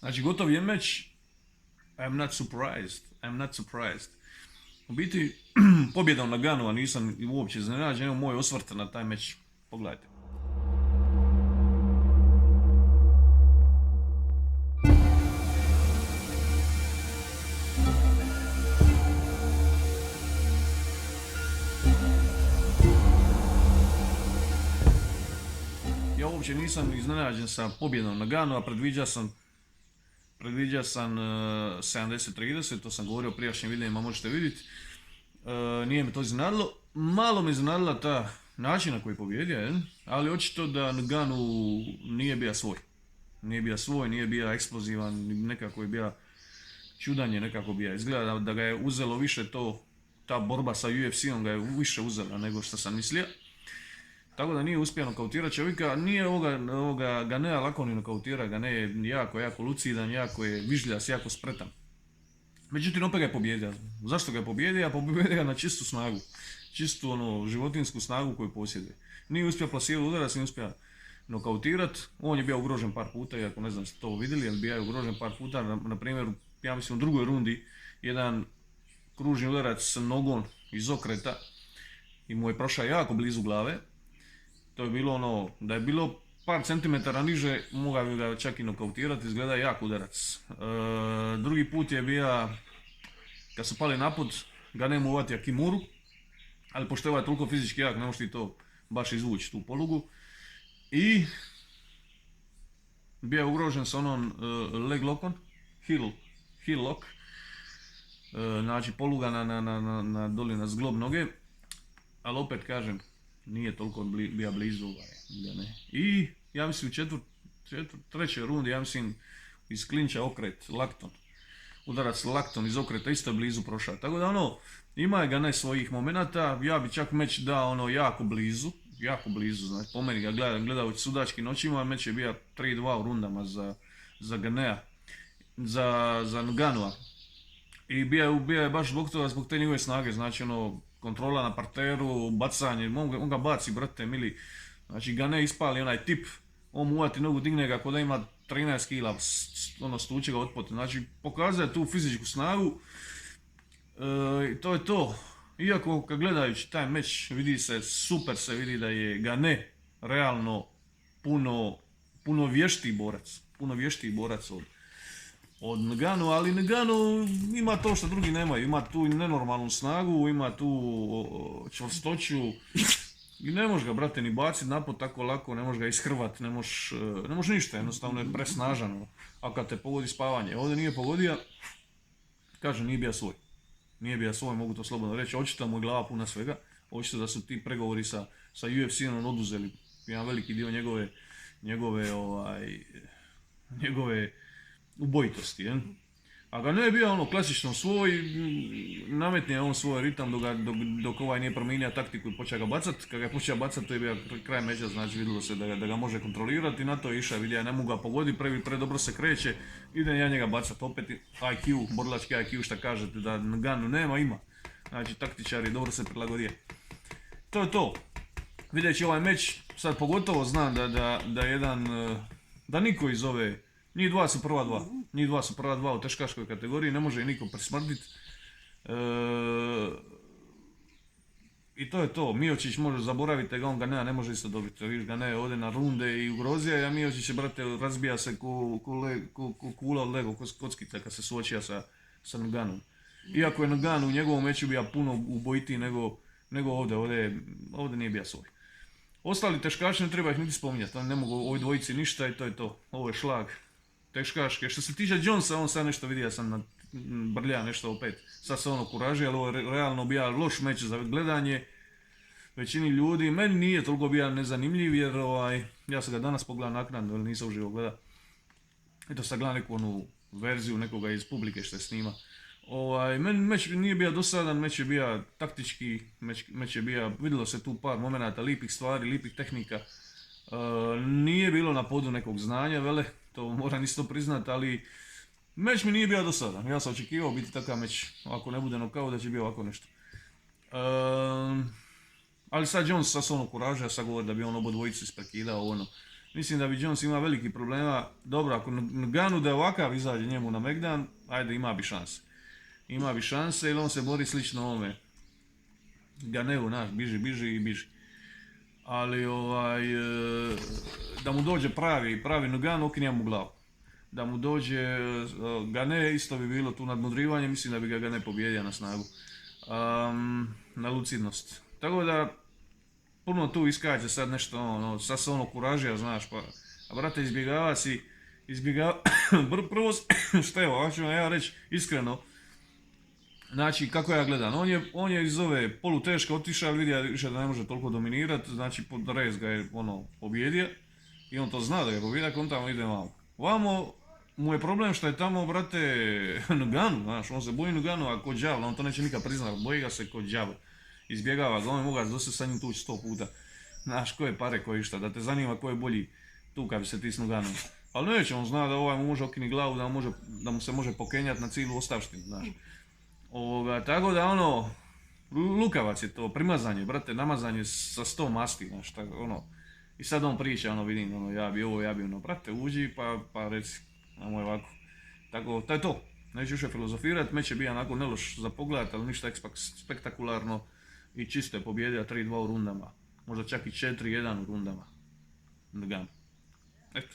Znači, gotov je meč, I'm not surprised. U biti, pobjedom na Ganu, a nisam uopće iznenađen, evo moj osvrt na taj meč. Pogledajte. Ja uopće nisam iznenađen sa pobjedom na Ganu, a predviđa sam 70-30, to sam govorio u prijašnjim videima, možete vidjeti. Nije me to iznenadilo. Malo me iznenadila ta način na koji je pobjedio, ali očito da Ngannou nije bio svoj. Nije bio eksplozivan, nekako je bio čudanje, nekako bio. Izgleda da ga je uzelo više ta borba sa UFC-om ga je više uzela nego što sam mislio. Tako da nije uspio nokautirati čovjeka, nije ovoga Ganea lako ni nokautirati, Gane je jako lucidan, jako je vižljas, jako spretan. Međutim, opet ga je pobjedio. Zašto ga je pobjedio? Pobjedio ga na čistu snagu. Čistu životinsku snagu koju posjeduje. Nije uspio plasirati udarac, nije uspio nokautirati. On je bio ugrožen par puta, iako ne znam ste to vidjeli, ali bio je ugrožen par puta. Na primjer, ja mislim u drugoj rundi, jedan kružni udarac nogom iz okreta i mu je prošao jako blizu glave. To je bilo da je bilo par centimetara niže, mogao bi ga čak i nokautirati, izgleda jako udarac. Drugi put je bio, kad su pali napod, Gane mu uvatio kimuru, ali pošto je ovaj toliko fizički jak, ne možeš ti to baš izvući, tu polugu. I bio je ugrožen sa onom leg lockom, heel lock, znači poluga doli na zglob noge, ali opet kažem, nije toliko bio blizu ne. I ja mislim u trećoj rundi, ja mislim iz klinča okret, lakton. Udarac lakton iz okreta isto je blizu prošao. Tako da ima ga ne svojih momenata, ja bi čak meč dao jako blizu, znači po meni ga gledajući sudačkim očima, meč je bio 3-2 u rundama za Ganea, za Nganoua. I bio je baš zbog toga, zbog te njegove snage, znači kontrola na parteru, bacanje, on ga baci, brate mili. Znači Gane ispali onaj tip, on mu uvati nogu, digne ga ko da ima 13 kila, stuče ga otpot. Znači pokazuje tu fizičku snagu, to je to. Iako kad gledajući taj meč super se vidi da je Gane realno puno vještiji borac od Ngannou, ali Ngannou ima to što drugi nemaju, ima tu nenormalnu snagu, ima tu čvrstoću i ne možeš ga, brate, ni baciti napod tako lako, ne možeš ga ishrvati, ne možeš ništa, jednostavno je presnažan, a kad te pogodi spavanje. Ovdje nije pogodio, kažem, nije bio svoj, mogu to slobodno reći, očito mu je glava puna svega, očito da su ti pregovori sa UFC-om oduzeli jedan veliki dio njegove ubojitosti, a ga ne je bio klasično svoj, nametnije on svoj ritam dok ovaj nije promijenio taktiku i počeo ga bacat. Kad ga je počeo bacat, to je bio kraj meča, znači vidjelo se da ga može kontrolirati, na to je išao, vidio ja ne mogu ga pogoditi, predobro se kreće, idem ja njega bacat, opet IQ, borilački IQ, šta kažete da Ngannou nema, ima. Znači taktičari dobro se prilagodio. To je to. Videći ovaj meč, sad pogotovo znam da niko iz ove, njih dva su prva dva u teškaškoj kategoriji, ne može niko presmrditi. I to je to, Miocić može zaboraviti ga, on ga ne može isto dobiti. Viš ga ne ode na runde i ugrozija, a Miocić je, brate, razbija se ko kula od Lego, ko kockica kad se suočija sa Ngannouom. Iako je Ngannou u njegovom meču bio puno ubojitiji nego ovdje nije bio svoj. Ostali teškaši ne treba ih niti spominjati, ne mogu ovoj dvojici ništa i to je to. Ovo je šlag teškaške. Što se tiče Jonesa, on sad nešto vidio sam brlja nešto opet. Sad se kuraži, ali ovo je realno bio loš meč za gledanje većini ljudi. Meni nije toliko bio nezanimljiv jer ja sam ga danas pogledao naknadno, jer nisam uživo gledao. Eto sad gledam neku verziju nekoga iz publike što je snima. Meni meč nije bio dosadan, meč je bio taktički, meč je bio, vidjelo se tu par momenata, lipih stvari, lipih tehnika. Nije bilo na podu nekog znanja, vele, to moram isto priznat, ali meč mi nije bio dosadan. Ja sam očekivao biti takav meč, ako ne bude nokaut da će biti ovako nešto. Ali sad Jones sa kuraža, sad govori da bi on obo dvojicu isprekidao, Mislim da bi Jones imao veliki problema. Dobro, ako Nganu da je ovakav izađe njemu na Megdan, ajde ima bi šanse. Ima bi šanse jer on se bori slično ovome. Ganeu, naš, biži i biži. Ali da mu dođe pravi Ngannou, okine mu glavu. Da mu dođe Gane, isto bi bilo tu nadmudrivanje, mislim da bi ga Gane pobjedio na snagu. Na lucidnost. Tako da, puno tu iskače sad nešto, sad se kuražija, znaš, pa, a brate, prvo, što je ovo, ću vam ja reći iskreno, znači, kako ja gledam, on je iz ove poluteške otišao, vidio više da ne može toliko dominirati, znači, Reyes ga je, pobjedio, i on to zna da ga je pobjedio, on tamo ide malo. Vamo, mu je problem što je tamo, brate, Ngannou, znaš, on se boji Ngannou, a ko đavla, on to neće nikad priznat, boji ga se ko đavla. Izbjegava ga, on je mogao dosad sa njim tući 100 puta. Znaš, koje pare, koje išta, da te zanima ko je bolji tu kad bi se ti s Ngannou. Ali neće, on zna da ovaj mu može okini glavu, da mu se može pokenjati na cijelu ostavštinu, znaš. Tako da lukavac je to, primazanje, brate, namazanje sa 100 masti, znaš, tako, I sad on priča, vidim, ja bi ovo, ja bi ono, brate, uđi pa reci, moj ovako. Tako, to je to. Neću više filozofirat, meč je bio onako neloš za pogled, ali ništa spektakularno i čisto je pobjedio 3-2 u rundama. Možda čak i 4-1 u rundama. Ngannou. Eto.